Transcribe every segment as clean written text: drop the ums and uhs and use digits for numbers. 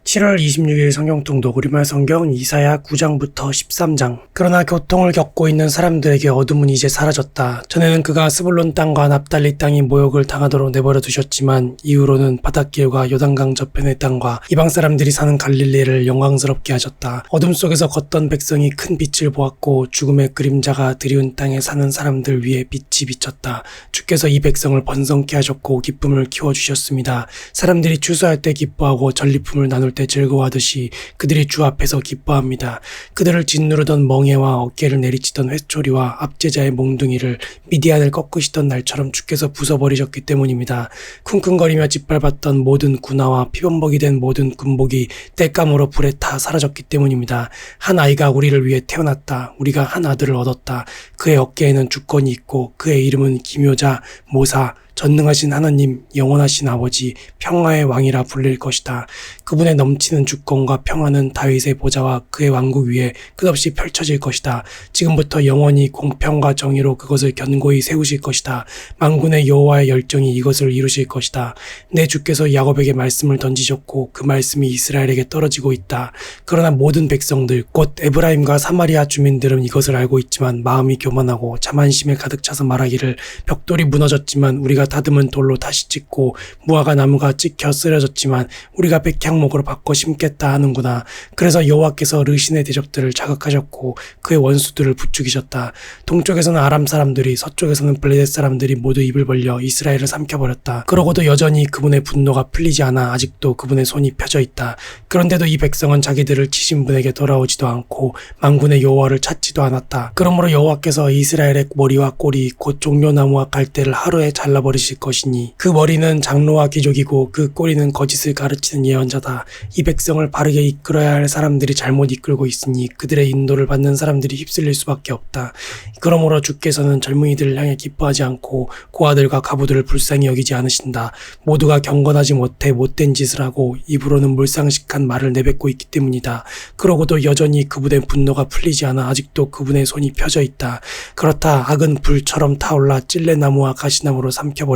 7월 26일 성경통독 우리말 성경 이사야 9장부터 13장. 그러나 고통을 겪고 있는 사람들에게 어둠은 이제 사라졌다. 전에는 그가 스불론 땅과 납달리 땅이 모욕을 당하도록 내버려 두셨지만 이후로는 바닷길과 요단강 저편의 땅과 이방 사람들이 사는 갈릴리를 영광스럽게 하셨다. 어둠 속에서 걷던 백성이 큰 빛을 보았고 죽음의 그림자가 드리운 땅에 사는 사람들 위에 빛이 비쳤다. 주께서 이 백성을 번성케 하셨고 기쁨을 키워주셨습니다. 사람들이 추수할 때 기뻐하고 전리품을 나눌 때 즐거워하듯이 그들이 주 앞에서 기뻐합니다. 그들을 짓누르던 멍에와 어깨를 내리치던 회초리와 압제자의 몽둥이를 미디안을 꺾으시던 날처럼 주께서 부숴버리셨기 때문입니다. 쿵쿵거리며 짓밟았던 모든 군화와 피범벅이 된 모든 군복이 땔감으로 불에 타 사라졌기 때문입니다. 한 아이가 우리를 위해 태어났다. 우리가 한 아들을 얻었다. 그의 어깨에는 주권이 있고 그의 이름은 기묘자, 모사, 전능하신 하나님, 영원하신 아버지, 평화의 왕이라 불릴 것이다. 그분의 넘치는 주권과 평화는 다윗의 보좌와 그의 왕국 위에 끝없이 펼쳐질 것이다. 지금부터 영원히 공평과 정의로 그것을 견고히 세우실 것이다. 만군의 여호와의 열정이 이것을 이루실 것이다. 내 주께서 야곱에게 말씀을 던지셨고 그 말씀이 이스라엘에게 떨어지고 있다. 그러나 모든 백성들, 곧 에브라임과 사마리아 주민들은 이것을 알고 있지만 마음이 교만하고 자만심에 가득 차서 말하기를 벽돌이 무너졌지만 우리가 다듬은 돌로 다시 짓고 무화과 나무가 찍혀 쓰러졌지만 우리가 백향목으로 바꿔 심겠다 하는구나. 그래서 여호와께서 르신의 대적들을 자극하셨고 그의 원수들을 부추기셨다. 동쪽에서는 아람 사람들이, 서쪽에서는 블레셋 사람들이 모두 입을 벌려 이스라엘을 삼켜버렸다. 그러고도 여전히 그분의 분노가 풀리지 않아 아직도 그분의 손이 펴져 있다. 그런데도 이 백성은 자기들을 치신 분에게 돌아오지도 않고 만군의 여호와를 찾지도 않았다. 그러므로 여호와께서 이스라엘의 머리와 꼬리 곧 종려나무와 갈대를 하루에 잘라버리실 것이니 그 머리는 장로와 귀족이고 그 꼬리는 거짓을 가르치는 예언자다. 이 백성을 바르게 이끌어야 할 사람들이 잘못 이끌고 있으니 그들의 인도를 받는 사람들이 휩쓸릴 수밖에 없다. 그러므로 주께서는 젊은이들을 향해 기뻐하지 않고 고아들과 가부들을 불쌍히 여기지 않으신다. 모두가 경건하지 못해 못된 짓을 하고 입으로는 몰상식한 말을 내뱉고 있기 때문이다. 그러고도 여전히 그분의 분노가 풀리지 않아 아직도 그분의 손이 펴져 있다. 그렇다. 악은 불처럼 타올라 찔레나무와 가시나무로 삼켜버리고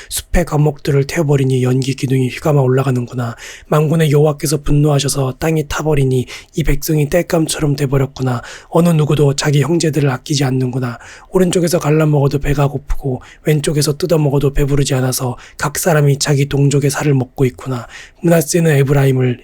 숲의 과목들을 태워버리니 연기 기둥이 휘감아 올라가는구나. 만군의 여호와께서 분노하셔서 땅이 타버리니 이 백성이 땔감처럼 돼버렸구나. 어느 누구도 자기 형제들을 아끼지 않는구나. 오른쪽에서 갈라먹어도 배가 고프고 왼쪽에서 뜯어먹어도 배부르지 않아서 각 사람이 자기 동족의 살을 먹고 있구나. 므낫세는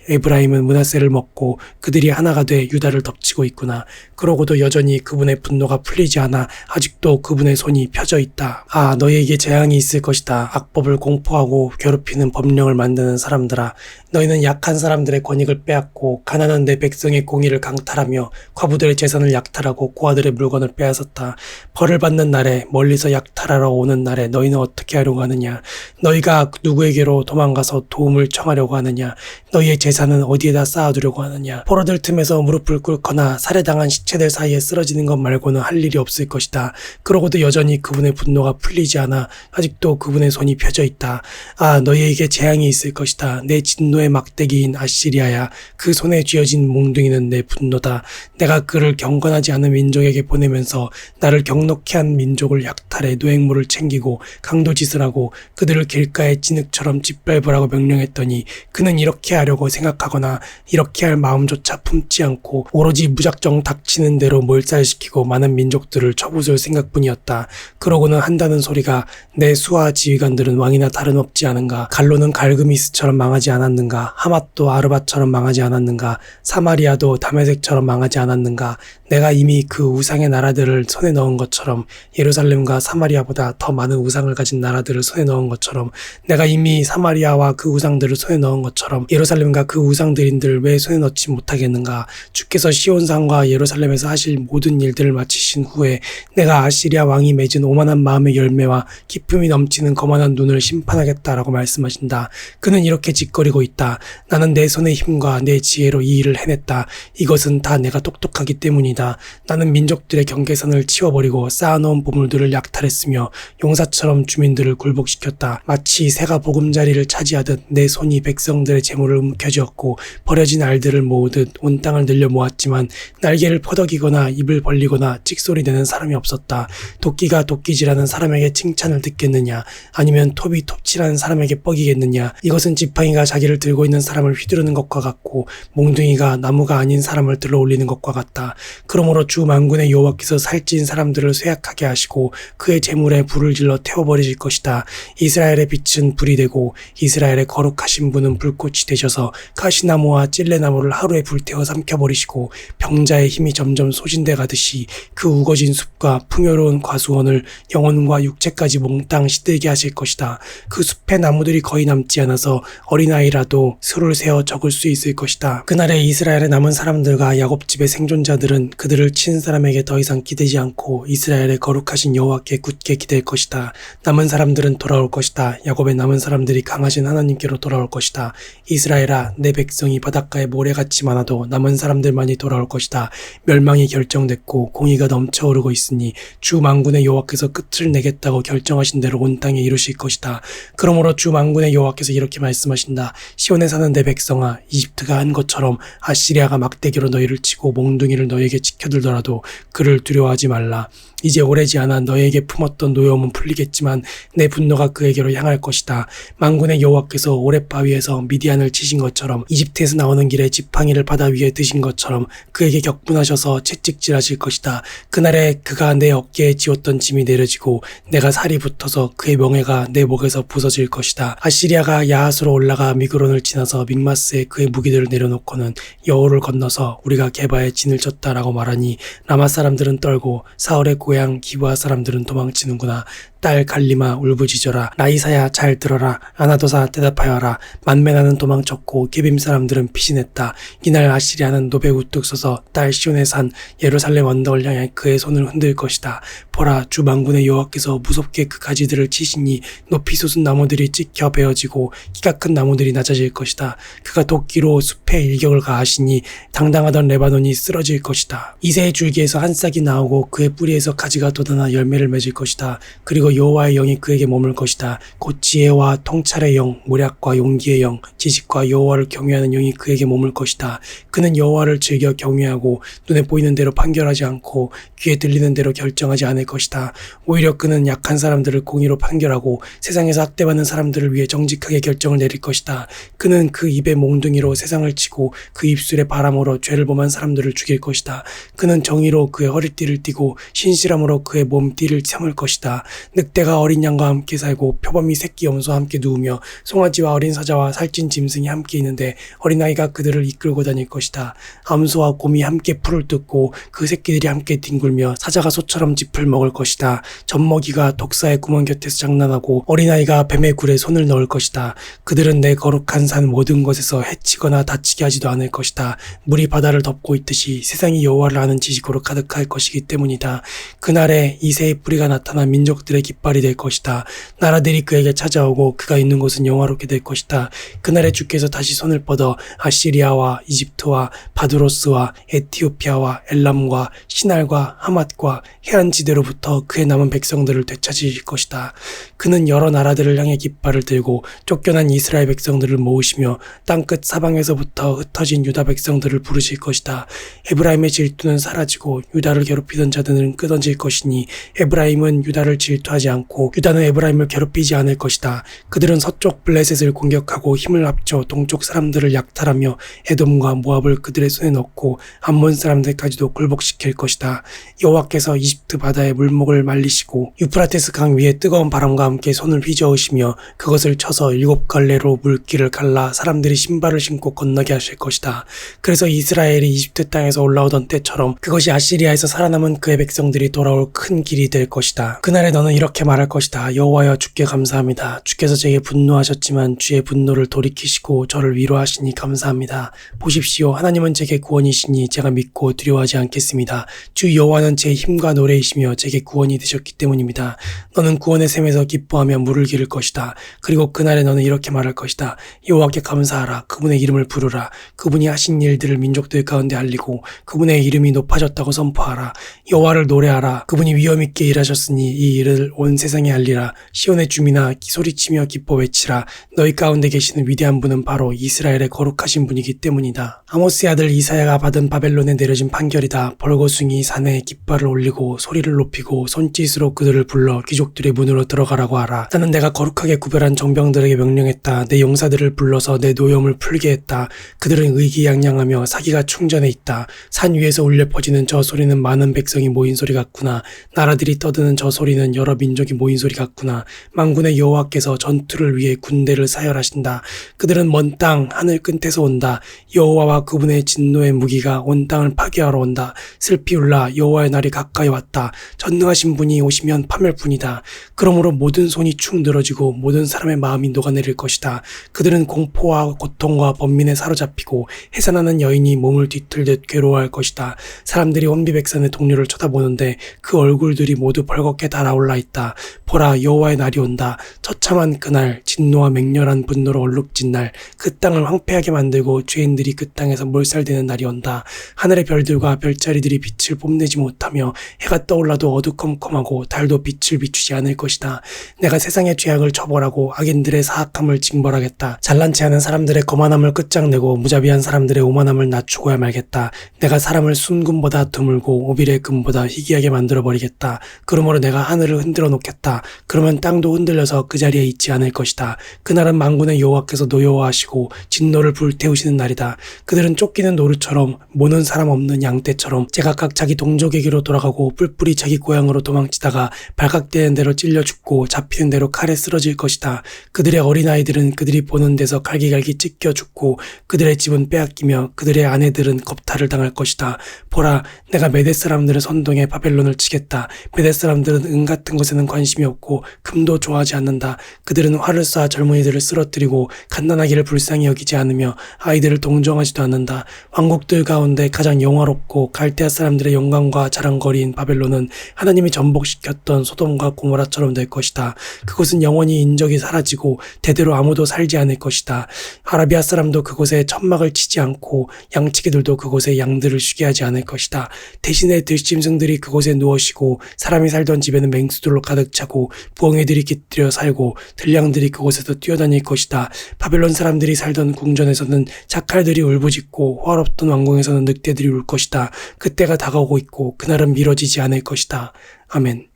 에브라임은 므낫세를 먹고 그들이 하나가 돼 유다를 덮치고 있구나. 그러고도 여전히 그분의 분노가 풀리지 않아 아직도 그분의 손이 펴져 있다. 아, 너희에게 재앙이 있을 것이다. 악법을 공포하고 괴롭히는 법령을 만드는 사람들아. 너희는 약한 사람들의 권익을 빼앗고 가난한 내 백성의 공의를 강탈하며 과부들의 재산을 약탈하고 고아들의 물건을 빼앗았다. 벌을 받는 날에, 멀리서 약탈하러 오는 날에 너희는 어떻게 하려고 하느냐? 너희가 누구에게로 도망가서 도움을 청하려고 하느냐? 너희의 재산은 어디에다 쌓아두려고 하느냐? 포로들 틈에서 무릎을 꿇거나 살해당한 시체들 사이에 쓰러지는 것 말고는 할 일이 없을 것이다. 그러고도 여전히 그분의 분노가 풀리지 않아 아직도 그분의 손이 펴져 있다. 아, 너희에게 재앙이 있을 것이다. 내 진노의 막대기인 아시리아야. 그 손에 쥐어진 몽둥이는 내 분노다. 내가 그를 경건하지 않은 민족에게 보내면서 나를 경록케 한 민족을 약탈해 노획물을 챙기고 강도짓을 하고 그들을 길가의 진흙처럼 짓밟으라고 명령했더니 그는 이렇게 하려고 생각하거나 이렇게 할 마음조차 품지 않고 오로지 무작정 닥치는 대로 몰살시키고 많은 민족들을 쳐부술 생각뿐이었다. 그러고는 한다는 소리가 내 수하 지휘관들은 왕이나 다름없지 않은가? 갈로는 갈그미스처럼 망하지 않았는가? 하맛도 아르바처럼 망하지 않았는가? 사마리아도 다메섹처럼 망하지 않았는가? 내가 이미 그 우상의 나라들을 손에 넣은 것처럼 예루살렘과 사마리아보다 더 많은 우상을 가진 나라들을 손에 넣은 것처럼 내가 이미 사마리아와 그 우상들을 손에 넣은 것처럼 예루살렘과 그 우상들인들 왜 손에 넣지 못하겠는가? 주께서 시온산과 예루살렘에서 하실 모든 일들을 마치신 후에 내가 아시리아 왕이 맺은 오만한 마음의 열매와 기쁨이 넘치는 거만한 눈을 심판하겠다라고 말씀하신다. 그는 이렇게 짓거리고 있다. 나는 내 손의 힘과 내 지혜로 이 일을 해냈다. 이것은 다 내가 똑똑하기 때문이다. 나는 민족들의 경계선을 치워버리고 쌓아놓은 보물들을 약탈했으며 용사처럼 주민들을 굴복시켰다. 마치 새가 보금자리를 차지하듯 내 손이 백성들의 재물을 움켜쥐었고 버려진 알들을 모으듯 온 땅을 늘려 모았지만 날개를 퍼덕이거나 입을 벌리거나 찍소리 내는 사람이 없었다. 도끼가 도끼질하는 사람에게 칭찬을 듣겠느냐? 뻑이겠느냐, 아니면 톱이 톱질하는 사람에게 뻑이겠느냐. 이것은 지팡이가 자기를 들고 있는 사람을 휘두르는 것과 같고 몽둥이가 나무가 아닌 사람을 들어 올리는 것과 같다. 그러므로 주 만군의 여호와께서 살찐 사람들을 쇠약하게 하시고 그의 재물에 불을 질러 태워버리실 것이다. 이스라엘의 빛은 불이 되고 이스라엘의 거룩하신 분은 불꽃이 되셔서 가시나무와 찔레나무를 하루에 불태워 삼켜버리시고 병자의 힘이 점점 소진돼 가듯이 그 우거진 숲과 풍요로운 과수원을 영혼과 육체까지 몽땅 시들게 하실 것이다. 그 숲의 나무들이 거의 남지 않아서 어린아이라도 수를 세어 적을 수 있을 것이다. 그날에 이스라엘의 남은 사람들과 야곱집의 생존자들은 그들을 친 사람에게 더 이상 기대지 않고 이스라엘의 거룩하신 여호와께 굳게 기댈 것이다. 남은 사람들은 돌아올 것이다. 야곱의 남은 사람들이 강하신 하나님께로 돌아올 것이다. 이스라엘아, 내 백성이 바닷가에 모래같이 많아도 남은 사람들만이 돌아올 것이다. 멸망이 결정됐고 공의가 넘쳐오르고 있으니 주 만군의 여호와께서 끝을 내겠다고 결정하신 대로 온 땅에 이루실 것이다. 그러므로 주 만군의 여호와께서 이렇게 말씀하신다. 시온에 사는 내 백성아, 이집트가 한 것처럼 아시리아가 막대기로 너희를 치고 몽둥이를 너희에게 치켜들더라도 그를 두려워하지 말라. 이제 오래지 않아 너희에게 품었던 노여움은 풀리겠지만 내 분노가 그에게로 향할 것이다. 만군의 여호와께서 오랫바위에서 미디안을 치신 것처럼 이집트에서 나오는 길에 지팡이를 바다 위에 드신 것처럼 그에게 격분하셔서 채찍질하실 것이다. 그날에 그가 내 어깨에 지웠던 짐이 내려지고 내가 살이 붙어서 그의 명예가 내 목에서 부서질 것이다. 아시리아가 야하스로 올라가 미그론을 지나서 믹마스에 그의 무기들을 내려놓고는 여호를 건너서 우리가 게바에 진을 쳤다라고 말하니 라마 사람들은 떨고 사울의 고향 기브아 사람들은 도망치는구나. 딸 갈리마 울부짖어라. 라이사야 잘 들어라. 아나도사 대답하여라. 만메나는 도망쳤고 게빔 사람들은 피신했다. 이날 아시리아는 노베 우뚝 서서 딸 시온의 산 예루살렘 언덕을 향해 그의 손을 흔들 것이다. 보라, 주 만군의 여호와께서 무섭게 그 가지들을 치시니 높이 솟은 나무들이 찍혀 베어지고 키가 큰 나무들이 낮아질 것이다. 그가 도끼로 숲에 일격을 가하시니 당당하던 레바논이 쓰러질 것이다. 이새의 줄기에서 한 싹이 나오고 그의 뿌리에서 가지가 돋아나 열매를 맺을 것이다. 그리고 여호와의 영이 그에게 머물 것이다. 곧 지혜와 통찰의 영, 모략과 용기의 영, 지식과 여호와를 경외하는 영이 그에게 머물 것이다. 그는 여호와를 즐겨 경외하고 눈에 보이는 대로 판결하지 않고 귀에 들리는 대로 결정하지 않을 것이다. 오히려 그는 약한 사람들을 공의로 판결하고 세상에서 학대받는 사람들을 위해 정직하게 결정을 내릴 것이다. 그는 그 입에 몽둥이로 세상을 치고 그 입술에 바람으로 죄를 범한 사람들을 죽일 것이다. 그는 정의로 그의 허리띠를 띠고 신실함으로 그의 몸띠를 삼을 것이다. 늑대가 어린 양과 함께 살고 표범이 새끼 염소와 함께 누우며 송아지와 어린 사자와 살찐 짐승이 함께 있는데 어린아이가 그들을 이끌고 다닐 것이다. 암소와 곰이 함께 풀을 뜯고 그 새끼들이 함께 뒹굴며 사자가 소처럼 짚을 먹을 것이다. 젖먹이가 독사의 구멍 곁에서 장난하고 어린아이가 뱀의 굴에 손을 넣을 것이다. 그들은 내 거룩한 산 모든 것에서 해치거나 다치게 하지도 않을 것이다. 물이 바다를 덮고 있듯이 세상이 여호와를 아는 지식으로 가득할 것이기 때문이다. 그날에 이새의 뿌리가 나타나 민족들의 깃발이 될 것이다. 나라들이 그에게 찾아오고 그가 있는 곳은 영화롭게 될 것이다. 그날에 주께서 다시 손을 뻗어 아시리아와 이집트와 바두로스와 에티오피아와 엘람과 시날과 하맛과 해안지대로부터 그의 남은 백성들을 되찾으실 것이다. 그는 여러 나라들을 향해 깃발을 들고 쫓겨난 이스라엘 백성들을 모으시며 땅끝 사방에서부터 흩어진 유다 백성들을 부르실 것이다. 에브라임의 질투는 사라지고 유다를 괴롭히던 자들은 끊어질 것이니 에브라임은 유다를 질투하지 않고 유다는 에브라임을 괴롭히지 않을 것이다. 그들은 서쪽 블레셋을 공격하고 힘을 합쳐 동쪽 사람들을 약탈하며 에돔과 모압을 그들의 손에 넣고 암몬 사람들까지도 굴복시킬 것이다. 여호와께서 이집트 바다의 물목을 말리시고 유프라테스 강 위에 뜨거운 바람과 함께 손을 휘저으시며 그것을 쳐서 7갈래로 물길을 갈라 사람들이 신발을 신고 건너게 하실 것이다. 그래서 이스라엘이 이집트 땅에서 올라오던 때처럼 그것이 아시리아에서 살아남은 그의 백성들이 돌아올 큰 길이 될 것이다. 그날에 너는 이렇게 말할 것이다. 여호와여, 주께 감사합니다. 주께서 제게 분노하셨지만 주의 분노를 돌이키시고 저를 위로하시니 감사합니다. 보십시오, 하나님은 제게 구원이시니 제가 믿고 두려워하지 않겠습니다. 주 여호와는 제 힘과 노래이시며 제게 구원이 되셨기 때문입니다. 너는 구원의 샘에서 기뻐하며 물을 기를 것이다. 그리고 그날에 너는 이렇게 말할 것이다. 여호와께 감사하라. 그분의 이름을 부르라. 그분이 하신 일들을 민족들 가운데 알리고 그분의 이름이 높아졌다고 선포하라. 여호와를 노래하라. 그분이 위엄 있게 일하셨으니 이 일을 온 세상에 알리라. 시온의 주민아 소리치며 기뻐 외치라. 너희 가운데 계시는 위대한 분은 바로 이스라엘의 거룩하신 분이기 때문이다. 아모스의 아들 이사야가 받은 바벨론에 내려진 판결이다. 벌거숭이 산에 깃발을 올리고 소리를 높이고 손짓으로 그들을 불러 귀족들의 문으로 들어가라고 하라. 나는 내가 거룩하게 구별한 정병들에게 명령했다. 내 용사들을 불러서 내 노염을 풀게 했다. 그들은 의기양양하며 사기가 충전해 있다. 산 위에서 울려 퍼지는 저 소리는 많은 백성이 모인 소리 같구나. 나라들이 떠드는 저 소리는 여러 민족이 모인 소리 같구나. 만군의 여호와께서 전투를 위해 군대를 사열하신다. 그들은 먼 땅 하늘 끝에서 온다. 여호와와 그분의 진노의 무기가 온 땅을 파괴하러 온다. 슬피 울라. 여호와의 날이 가까이 왔다. 전능하신 분이 오시면 파멸뿐이다. 그러므로 모든 손이 축 늘어지고 모든 사람의 마음이 녹아내릴 것이다. 그들은 공포와 고통과 번민에 사로잡히고 해산하는 여인이 몸을 뒤틀듯 괴로워할 것이다. 사람들이 혼비백산의 동료를 쳐다보는데 그 얼굴들이 모두 벌겋게 달아올라 있다. 보라, 여호와의 날이 온다. 처참한 그날, 진노와 맹렬한 분노로 얼룩진 날, 그 땅을 황폐하게 만들고 죄인들이 그 땅에서 몰살되는 날이 온다. 하늘의 별들과 별자리들이 빛을 뽐내지 못하며 해가 떠올라도 어두컴컴하고 달도 빛을 비추지 않을 것이다. 내가 세상의 죄악을 처벌하고 악인들의 사악함을 징벌하겠다. 잘난 체하는 사람들의 거만함을 끝장내고 무자비한 사람들의 오만함을 낮추고야 말겠다. 내가 사람을 순금보다 드물고 오빌의 금보다 희귀하게 만들어버리겠다. 그러므로 내가 하늘을 흔들어 놓겠다. 그러면 땅도 흔들려서 그 자리에 있지 않을 것이다. 그날은 만군의 여호와께서 노여워하시고 진노를 불태우시는 날이다. 그들은 쫓기는 노루처럼 모는 사람 없는 양떼처럼 제각각 자기 동족에게로 돌아가고 뿔뿔이 자기 고향으로 도망치다가 발각되는 대로 찔려 죽고 잡히는 대로 칼에 쓰러질 것이다. 그들의 어린아이들은 그들이 보는 데서 갈기갈기 찢겨 죽고 그들의 집은 빼앗기며 그들의 아내들은 겁탈을 당할 것이다. 보라, 내가 메대 사람들을 선동해 바벨론을 치겠다. 메대 사람들은 은 같은 것에는 관심이 없고 금도 좋아하지 않는다. 그들은 활을 쏴 젊은이들을 쓰러뜨리고 갓난아기를 불쌍히 여기지 않으며 아이들을 동정하지도 않는다. 왕국들 가운데 가장 영화롭고 갈대아 사람들의 영광과 자랑거리인 바벨론은 하나님이 전복시켰던 소돔과 고모라처럼 될 것이다. 그곳은 영원히 인적이 사라지고 대대로 아무도 살지 않을 것이다. 아라비아 사람도 그곳에 천막을 치지 않고 양치기들도 그곳에 양들을 쉬게 하지 않을 것이다. 대신에 들짐승들이 그곳에 누워 쉬고 사람이 살던 집에는 맹수들로 가득 차고 부엉이들이 깃들여 살고 들량들이 그곳에서 뛰어다닐 것이다. 바벨론 사람들이 살던 궁전에서는 자칼들이 울부짖고 호화롭던 왕궁에서는 늑대들이 울 것이다. 그때가 다가오고 있고 그날은 미뤄지지 않을 것이다. 아멘.